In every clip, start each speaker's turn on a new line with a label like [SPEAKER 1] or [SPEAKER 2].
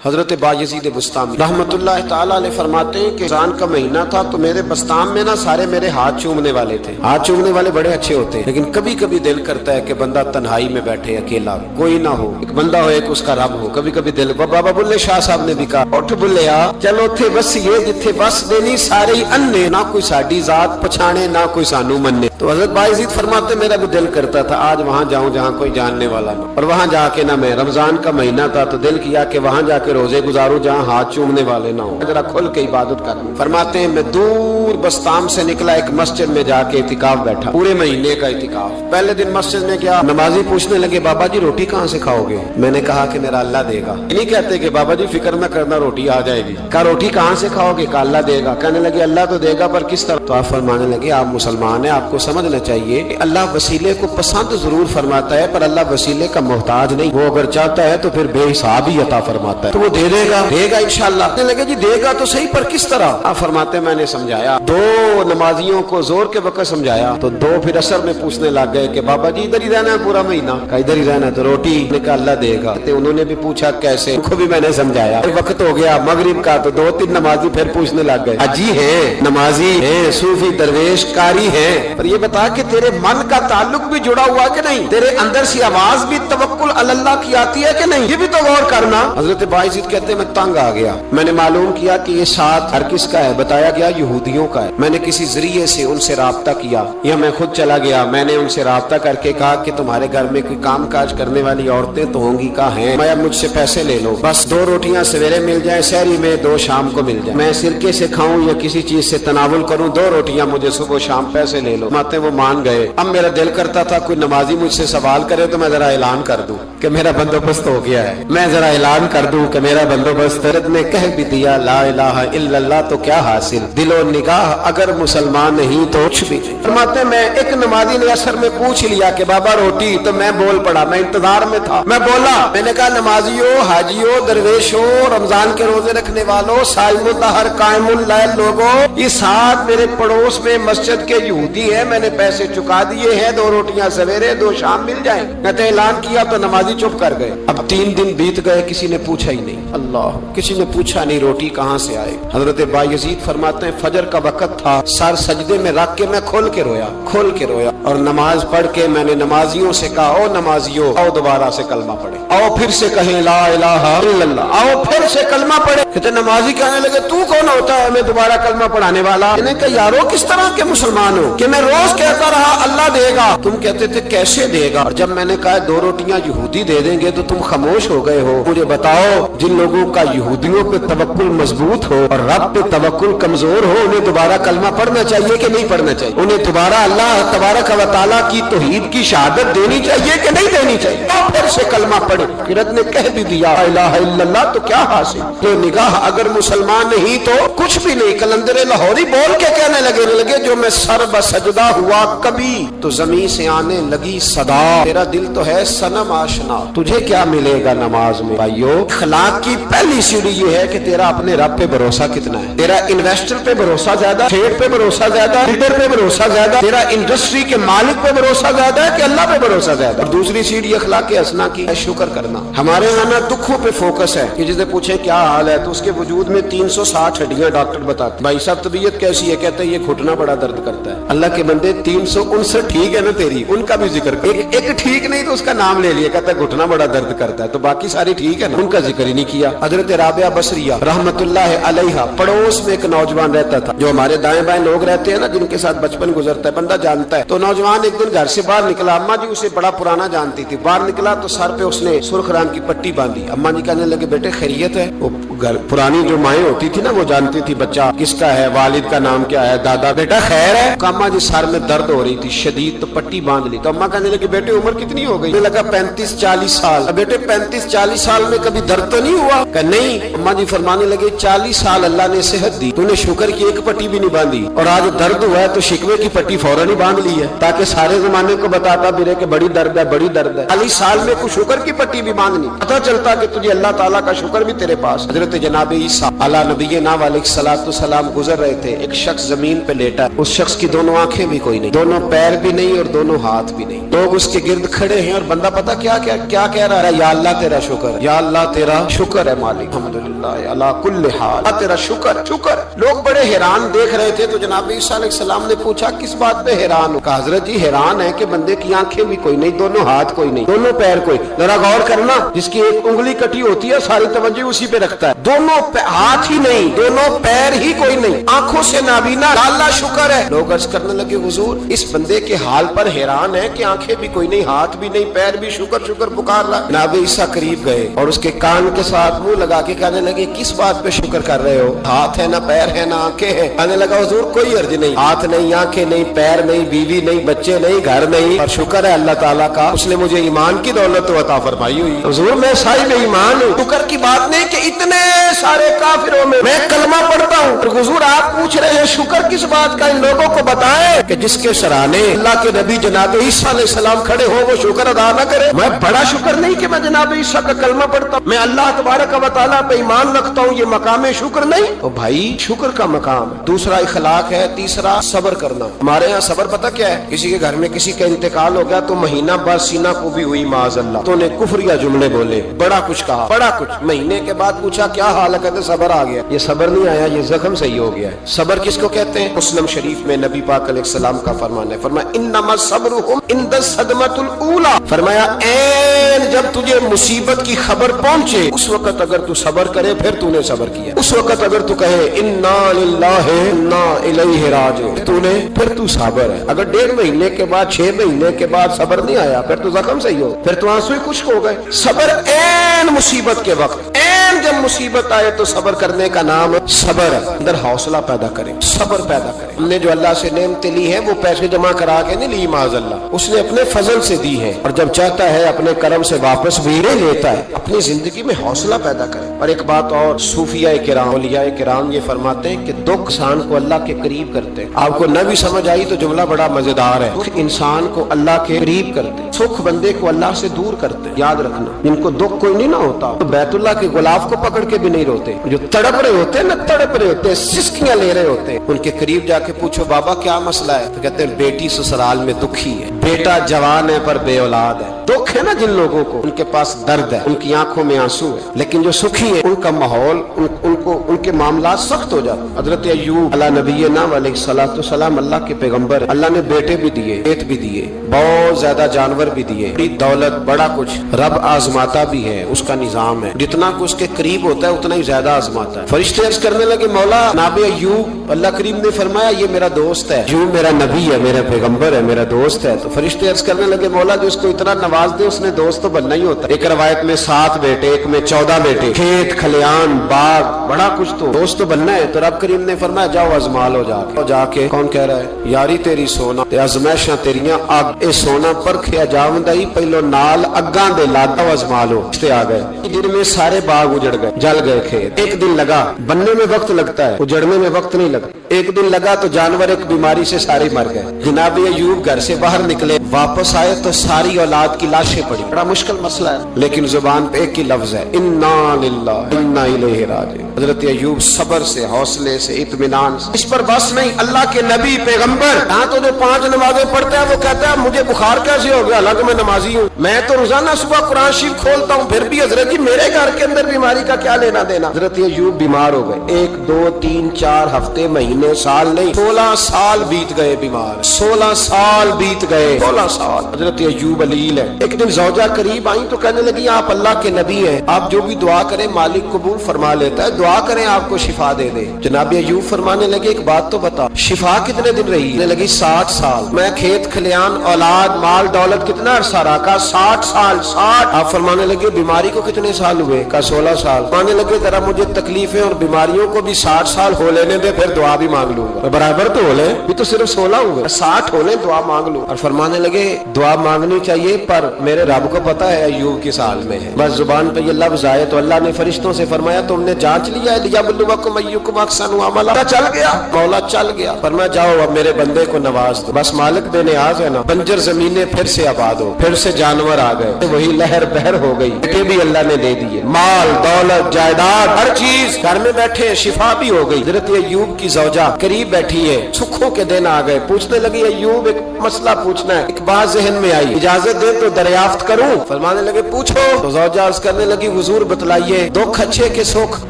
[SPEAKER 1] حضرت بایزید بسطامی رحمت اللہ تعالیٰ علیہ فرماتے ہیں کہ رمضان کا مہینہ تھا تو میرے بسطام میں نا سارے میرے ہاتھ چومنے والے تھے. ہاتھ چومنے والے بڑے اچھے ہوتے ہیں، لیکن کبھی کبھی دل کرتا ہے کہ بندہ تنہائی میں بیٹھے اکیلا، کوئی نہ ہو، ایک بندہ ہو، ایک اس کا رب ہو. کبھی کبھی دل بابا بلے شاہ صاحب نے بھی کہا اٹھ بلیا چلو تھے بس یہ جتھے بس دینی سارے ہی انے، نہ کوئی ساڈی ذات پچھانے نہ کوئی سانو مننے. تو حضرت بایزید فرماتے میرا بھی دل کرتا تھا آج وہاں جاؤں جہاں کوئی جاننے والا نہ، اور وہاں جا کے نہ میں رمضان کا مہینہ تھا تو دل کیا کہ وہاں جا کے روزے گزاروں جہاں ہاتھ چومنے والے نہ ہوں، ذرا کھل کے عبادت کروں. فرماتے ہیں میں دور بسطام سے نکلا، ایک مسجد میں جا کے اعتکاف بیٹھا، پورے مہینے کا اعتکاف. پہلے دن مسجد میں گیا، نمازی پوچھنے لگے بابا جی روٹی کہاں سے کھاؤ گے؟ میں نے کہا کہ میرا اللہ دے گا. نہیں کہتے کہ بابا جی فکر نہ کرنا روٹی آ جائے گی. کہا روٹی کہاں سے کھاؤ گے؟ کہا اللہ دے گا. کہنے لگے اللہ تو دے گا پر کس طرح؟ تو آپ فرمانے لگے آپ مسلمان ہیں، آپ کو سمجھنا چاہیے کہ اللہ وسیلے کو پسند ضرور فرماتا ہے پر اللہ وسیلے کا محتاج نہیں. وہ اگر چاہتا ہے تو پھر بے حساب ہی عطا فرماتا ہے، تو وہ دے گا انشاءاللہ. کہنے لگے جی دے گا تو صحیح پر کس طرح؟ آپ فرماتے میں نے سمجھایا، دو نمازیوں کو زور کے وقت سمجھایا تو دو پھر اثر میں پوچھنے لگ گئے کہ بابا جی ادھر ہی رہنا ہے پورا مہینہ؟ کہا ادھر ہی رہنا. تو روٹی نے کہا اللہ دے گا. انہوں نے بھی پوچھا کیسے؟ ان کو بھی میں نے سمجھایا. وقت ہو گیا مغرب کا تو دو تین نمازی پھر پوچھنے لگ گئے اجی ہے نمازی ہے صوفی درویش قاری ہے، پر یہ بتا کہ تیرے من کا تعلق بھی جڑا ہوا کہ نہیں؟ تیرے اندر سی آواز بھی توکل علی اللہ کی آتی ہے کہ نہیں؟ یہ بھی تو غور کرنا. حضرت بایزید کہتے ہیں میں تنگ آ گیا. میں نے معلوم کیا کہ یہ ساتھ ہر کس کا ہے، بتایا گیا یہودیوں کا ہے. میں نے کسی ذریعے سے ان سے رابطہ کیا یا میں خود چلا گیا. میں نے ان سے رابطہ کر کے کہا کہ تمہارے گھر میں کوئی کام کاج کرنے والی عورتیں تو ہوں گی؟ کہا ہیں. میں مجھ سے پیسے لے لو، بس 2 روٹیاں سویرے مل جائیں سحری میں، 2 شام کو مل جائیں. میں سرکے سے کھاؤں یا کسی چیز سے تناول کروں، 2 روٹیاں مجھے صبح شام پیسے لے لو. ماتے وہ مان گئے. اب میرا دل کرتا تھا کوئی نمازی مجھ سے سوال کرے تو میں ذرا اعلان کر دوں کہ میرا بندوبست ہو گیا ہے. میں ذرا اعلان کر دوں کہ میرا بندوبست. نے کہہ بھی دیا لا الہ الا اللہ تو کیا حاصل، دل و نگاہ اگر مسلمان نہیں تو کچھ بھی نہیں. فرماتے میں ایک نمازی نے اثر میں پوچھ لیا کہ بابا روٹی، تو میں بول پڑا، میں انتظار میں تھا. میں بولا، میں نے کہا نمازیوں، حاجیوں، درویشوں، رمضان کے روزے رکھنے والوں، صائم الدہر قائم اللیل لوگوں، یہ ساتھ میرے پڑوس میں مسجد کے یہودی ہیں، میں نے پیسے چکا دیے ہیں، 2 روٹیاں سویرے 2 شام مل جائیں. میں نے اعلان کیا تو نمازی چپ کر گئے. اب 3 دن بیت گئے، کسی نے پوچھا ہی نہیں. اللہ، کسی نے پوچھا نہیں روٹی کہاں سے آئے. حضرت بایزید فرماتے ہیں فجر کا وقت تھا، سر سجدے میں رکھ کے میں کھول کے رویا اور نماز پڑھ کے میں نے نمازیوں سے کہا او نمازیوں آؤ دوبارہ سے کلمہ پڑھے، آؤ پھر سے کہیں لا الہ الا اللہ، آؤ پھر سے کلمہ پڑھے. کہتے نمازی کہنے لگے تو کون ہوتا ہے ہمیں دوبارہ کلمہ پڑھانے والا؟ میں نے کہا یارو کس طرح کے مسلمان ہو کہ میں روز کہتا رہا اللہ دے گا، تم کہتے تھے کیسے دے گا، اور جب میں نے کہا 2 روٹیاں یہودی دے دیں گے تو تم خاموش ہو گئے ہو. مجھے بتاؤ جن لوگوں کا یہودیوں پہ توکل مضبوط ہو اور رب پہ توکل کمزور ہو، انہیں دوبارہ کلمہ پڑھنا چاہیے کہ نہیں پڑھنا چاہیے؟ انہیں دوبارہ اللہ تبارک و تعالیٰ کی توحید کی شہادت دینی چاہیے کہ نہیں دینی چاہیے؟ پھر سے کلمہ پڑھے. قرت نے کہہ بھی دیا لا الہ الا اللہ تو کیا حاصل، جو نگاہ اگر مسلمان نہیں تو کچھ بھی نہیں. کلندر لاہوری بول کے کہنے لگے جو میں سر بسجدہ ہوا کبھی تو زمین سے آنے لگی صدا، تیرا دل تو ہے صنم آشنا، تجھے کیا ملے گا نماز میں؟ بھائیو اخلاق کی پہلی سیڑھی یہ ہے کہ تیرا اپنے رب پہ بھروسہ کتنا ہے. تیرا انویسٹر پہ بھروسہ زیادہ، ٹریڈ پہ بھروسہ زیادہ، لیڈر پہ بھروسہ زیادہ، تیرا انڈسٹری کے مالک پہ بھروسہ زیادہ ہے کہ اللہ پہ بھروسہ زیادہ؟ اور دوسری سیڑھی اخلاق حسنہ کی ہے شکر کرنا. ہمارے یہاں دکھوں پہ فوکس ہے کہ جسے پوچھے کیا حال ہے تو اس کے وجود میں 360 ہڈیاں ڈاکٹر بتاتے بھائی صاحب طبیعت کیسی ہے؟ کہتے ہیں یہ گھٹنا بڑا درد کرتا ہے. اللہ کے بندے 359 ٹھیک ہے نا تیری، ان کا بھی ذکر کر. ایک ٹھیک نہیں تو اس کا نام لے لیا، کہتا ہے گھٹنا بڑا درد کرتا ہے، تو باقی ساری ٹھیک ہے نا، ان کا ذکر ہی نہیں کیا. حضرت رابعہ بصریہ رحمت اللہ علیہا پڑوس میں ایک نوجوان رہتا تھا، جو ہمارے دائیں بائیں لوگ رہتے ہیں نا جن کے ساتھ بچپن گزرتا ہے بندہ جانتا ہے. تو نوجوان ایک دن گھر سے باہر نکلا، اماں جی اسے بڑا پرانا جانتی تھی. باہر نکلا تو سر پہ اس نے سرخ رنگ کی پٹی باندھی. اماں جی کہنے لگے بیٹے خیریت ہے؟ وہ گھر پرانی جو مائیں ہوتی تھی نا وہ جانتی تھی بچہ کس کا ہے، والد کا نام کیا ہے، دادا، بیٹا خیر ہے؟ اماں جی سر میں درد ہو رہی تھی شدید، تو پٹی باندھ لی. تو اماں کہنے لگے بیٹے عمر کتنی ہو گئی؟ لگا 35-40 سال. بیٹے 35-40 سال میں کبھی درد تو نہیں ہوا؟ کہ نہیں. اماں جی فرمانے لگے 40 سال اللہ نے صحت دی، تو نے شکر کی ایک پٹی بھی نہیں باندھی، اور آج درد ہوا ہے تو شکوے کی پٹی فوراً ہی باندھ لی ہے تاکہ سارے زمانے کو بتاتا بھی رہے کہ بڑی درد ہے بڑی درد ہے. 40 سال میں کوئی شکر کی پٹی بھی باندھنی، پتہ چلتا کہ تجھے اللہ تعالیٰ کا شکر بھی تیرے پاس. حضرت جناب عیسیٰ علیہ نبینا علیہ الصلوۃ والسلام گزر رہے تھے، ایک شخص زمین پہ لیٹا، اس شخص کی دونوں آنکھیں بھی कोई नहीं, दोनों पैर भी नहीं और दोनों हाथ भी नहीं। लोग उसके गिर्द खड़े हैं और बंदा पता क्या क्या क्या कह रहा है, या अल्लाह तेरा शुक्र, या अल्लाह तेरा शुक्र है मालिक, अल्हम्दुलिल्लाह अला कुल्ल हाल, तेरा शुक्र शुक्र। लोग बड़े हैरान देख रहे थे तो जनाब ईसा अलैहिस्सलाम ने पूछा किस बात पे हैरान हो? कहा हजरत जी हैरान है कि बंदे की आंखें भी कोई नहीं, दोनों हाथ कोई नहीं, दोनों पैर कोई। जरा गौर करना, जिसकी एक उंगली कटी होती है सारी तवज्जो उसी पे रखता है, दोनों हाथ ही नहीं, दोनों पैर ही कोई नहीं, आंखों से नाबीना, अल्लाह शुक्र है। लोग अर्ज करने लगे हुजूर इस बंदे के हाल पर हैरान है कि आंखें भी कोई नहीं, हाथ भी नहीं, पैर भी, शुक्र शुक्र पुकार रहा। जनाब ईसा करीब गए और उसके कान के साथ मुंह लगा के कहने लगे किस बात पे शुक्र कर रहे हो? हाथ है ना पैर है ना आंखें हैं। कहने लगा हुजूर कोई अर्ज नहीं, हाथ नहीं, आंखें नहीं, पैर नहीं, बीवी नहीं, बच्चे नहीं, घर नहीं, और शुक्र है अल्लाह ताला का, उसने मुझे ईमान की दौलत तो अता फरमाई हुई। हुजूर मैं साहिब ईमान हूँ। शुक्र की बात नहीं कि इतने सारे काफिरों में मैं कलमा पढ़ता हूँ, और हुजूर आप पूछ रहे हैं शुक्र किस बात का? इन लोगों को बताएं कि जिसके सराहने अल्लाह के नबी जनाब ईसा अलैहिस्सलाम खड़े हो वो शुक्र अदा न करे। मैं बड़ा शुक्र नहीं कि मैं जनाब ईसा का कलमा पढ़ता हूँ, मैं अल्लाह तबारक व तआला पे ईमान रखता हूँ, ये मकाम है शुक्र नहीं। तो भाई शुक्र का मकाम है। दूसरा इखलाक है, तीसरा सब्र करना। हमारे यहाँ सब्र पता क्या है? किसी के घर में किसी का इंतकाल हो गया तो महीना भर सीना को भी हुई माज़अल्लाह, तो उन्हें कुफ्रिया जुमले बोले, बड़ा कुछ कहा, बड़ा कुछ। महीने के बाद पूछा क्या हाल है? कहते सब्र आ गया। ये सब्र नहीं आया, ये जख्म सही हो गया है। सब्र किसको कहते हैं? मुस्लिम शरीफ में नबी पाक अलैहिस्सलाम का फरमान है, फरमाया इन्नमा सब्रुहुम इंद सदमतुल ऊला, फरमाया ऐन जब तुझे मुसीबत की खबर पहुंचे उस वक्त अगर तू सब्र करे फिर तूने सब्र किया। उस वक्त अगर तू कहे इन्ना लिल्लाहि व इन्ना इलैहि राजिऊन तूने, फिर तू सब्र है। अगर 1.5 महीने के बाद 6 महीने के बाद सब्र नहीं आया फिर तो जख्म सही हो, फिर तो आंसू ही खुश्क हो गए। सब्र ऐन मुसीबत के वक्त, ऐन जब मुसीबत आए तो सब्र करने का नाम सब्र है। अंदर हौसला पैदा करें, सब्र पैदा करें। हमने जो अल्लाह से नेमतें ली है वो पैसे जमा करा के नहीं ली माज़अल्लाह, उसने अपने फजल से दी है, और जब चाहता है अपने कर्म से वापस भी लेता है। अपनी जिंदगी में हौसला पैदा करें। और एक बात और, सूफिया किराम, औलिया किराम ये फरमाते हैं कि दुख इंसान को अल्लाह के करीब करते हैं। आपको न भी समझ आई तो जुमला बड़ा मजेदार है। दुख इंसान को अल्लाह के करीब करते हैं, सुख बंदे को अल्लाह से दूर करते हैं। याद रखना, जिनको दुख कोई नहीं ना होता तो बैतुल्लाह के गुलाब को पकड़ के भी नहीं रोते। जो तड़प रहे होते हैं ना, तड़प रहे होते हैं, सिसकियां ले रहे होते हैं, उनके करीब जाके पूछो बाबा क्या मसला है? तो कहते हैं बेटी ससुराल में दुखी है, बेटा जवान है पर बे औलाद है। दुख है ना जिन लोगों को, उनके पास दर्द है, उनकी आंखों में आंसू है। लेकिन जो सुखी है उनका माहौल, उनको उनके मामला सख्त हो जाते। हजरत अय्यूब अला नबीना अलैहिस्सलातु सलाम, अल्लाह के पैगंबर, अल्लाह ने बेटे भी दिए, पेट भी दिए, बहुत ज्यादा जानवर भी दिए, बड़ी दौलत, बड़ा कुछ। रब आजमाता भी है, उसका निजाम है। जितना कुछ उसके करीब होता है उतना ही ज्यादा आजमाता है। फरिश्ते अर्ज करने लगे मौला जनाब अय्यूब, अल्लाह करीम ने फरमाया ये मेरा दोस्त है, अय्यूब मेरा नबी है, मेरा पैगंबर है, मेरा दोस्त है। तो फरिश्ते अर्ज करने लगे मौला जो उसको इतना नवाज दे उसने दोस्त तो बनना ही होता है। एक रवायत में 7 बेटे, एक में 14 बेटे, खेत खलियान बाग बड़ा कुछ, तो दोस्त तो बनना है। तो रब करीम ने फरमाया जाओ आजमा लो जाके। जाके कौन कह रहा है? यारी तेरी सोना ते आजमाइशां तेरियां अग, ए सोना परखिया जावंदा ही पहलो नाल अग्गां दे लादा आजमा लो। रिश्ते आ गए, दिन में सारे बाग उजड़ गए, जल गए खेत। एक दिन लगा, बनने में वक्त लगता है, उजड़ने में वक्त नहीं लगता। एक दिन लगा तो जानवर एक बीमारी से सारे मर गए। जनाब अय्यूब घर से बाहर निकले, वापस आए तो सारी औलाद की लाशें पड़ी। बड़ा मुश्किल मसला है, लेकिन जुबान पे एक ही लफ्ज है इन्ना लिल्लाहि व इन्ना इलैहि राजिऊन। हजरत अय्यूब सब्र से, हौसले से, इत्मीनान से। इस पर बस नहीं, अल्लाह के नबी पैगंबर यहाँ तो जो 5 नमाजें पढ़ते हैं वो कहता है मुझे बुखार कैसे हो गया, हालांकि मैं नमाजी हूँ। मैं तो रोजाना सुबह कुरान शरीफ खोलता हूँ, फिर भी हजरत जी मेरे घर के अंदर बीमारी का क्या लेना देना। हजरत अय्यूब बीमार हो गए, 1 2 3 4 हफ्ते, महीने, साल नहीं, 16 साल बीत गए बीमार। 16 साल बीत गए, 16 साल। हजरत अय्यूब अलील है। एक दिन ज़ौजा करीब आई तो कहने लगी आप अल्लाह के नबी हैं, आप जो भी दुआ करें मालिक कबूल फरमा लेता है, दुआ करें आपको शिफा दे दे। जनाब अय्यूब फरमाने लगे एक बात तो बता, शिफा कितने दिन रही? कहने लगी 60 साल। मैं खेत खलियान औलाद माल दौलत कितना अरसा रहा? कहा 60 साल। 60। आप फरमाने लगे बीमारी को कितने साल हुए? कहा 16 साल। फरमाने लगे जरा मुझे तकलीफें और बीमारियों को भी 60 साल हो लेने दे, फिर दुआ भी मांग लूंगा। बराबर तो हो ले, भी तो सिर्फ 16 हुए, 60 हो ले दुआ मांग लूं। और फरमाने लगे दुआ मांगनी चाहिए पर मेरे रब को पता है अय्यूब किस हाल में है। बस जुबान पे ये लफ्ज आए तो अल्लाह ने फरिश्तों से फरमाया तुमने जांच लिया है, लियबलुवकुम अय्युकुम अहसनु अमला। चल गया मौला, चल गया। फरमाया जाओ अब मेरे बंदे को नवाज दो। बस मालिक बेनियाज है ना। बंजर जमीनें फिर से आबाद हो, फिर से जानवर आ गए, वही लहर बहर हो गई, बेटे भी अल्लाह ने दे दिए, माल दौलत जायदाद हर चीज, घर में बैठे शिफा भी हो गई। हजरत अय्यूब की ज़ौजा करीब बैठी है, सुखों के दिन आ गए, पूछने लगी अय्यूब एक मसला पूछना है। एक बात जहन में आई, इजाजत दे तो दरियाफ्त करूं? फरमाने लगे पूछो। तो ज़ौजा अर्ज़ करने लगी हुजूर बतलाइए दुख अच्छे के सुख,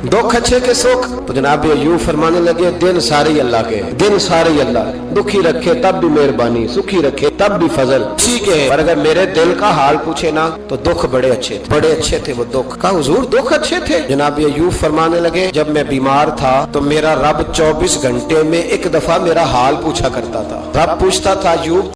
[SPEAKER 1] दुख अच्छे के सुख। तो जनाब अय्यूब फरमाने लगे दिन सारे अल्लाह के, दिन सारे अल्लाह, दुखी रखे तब भी मेहरबानी, सुखी रखे तब भी फजल ठीक है। पर अगर मेरे दिल का हाल पूछे ना तो दुख बड़े अच्छे थे, बड़े अच्छे थे वो दुख। कहा हुजूर दुख अच्छे थे? जनाब अय्यूब फरमाने लगे जब मैं बीमार था तो मेरा रब 24 घंटे में एक दफा मेरा हाल पूछा करता था। रब पूछता था अय्यूब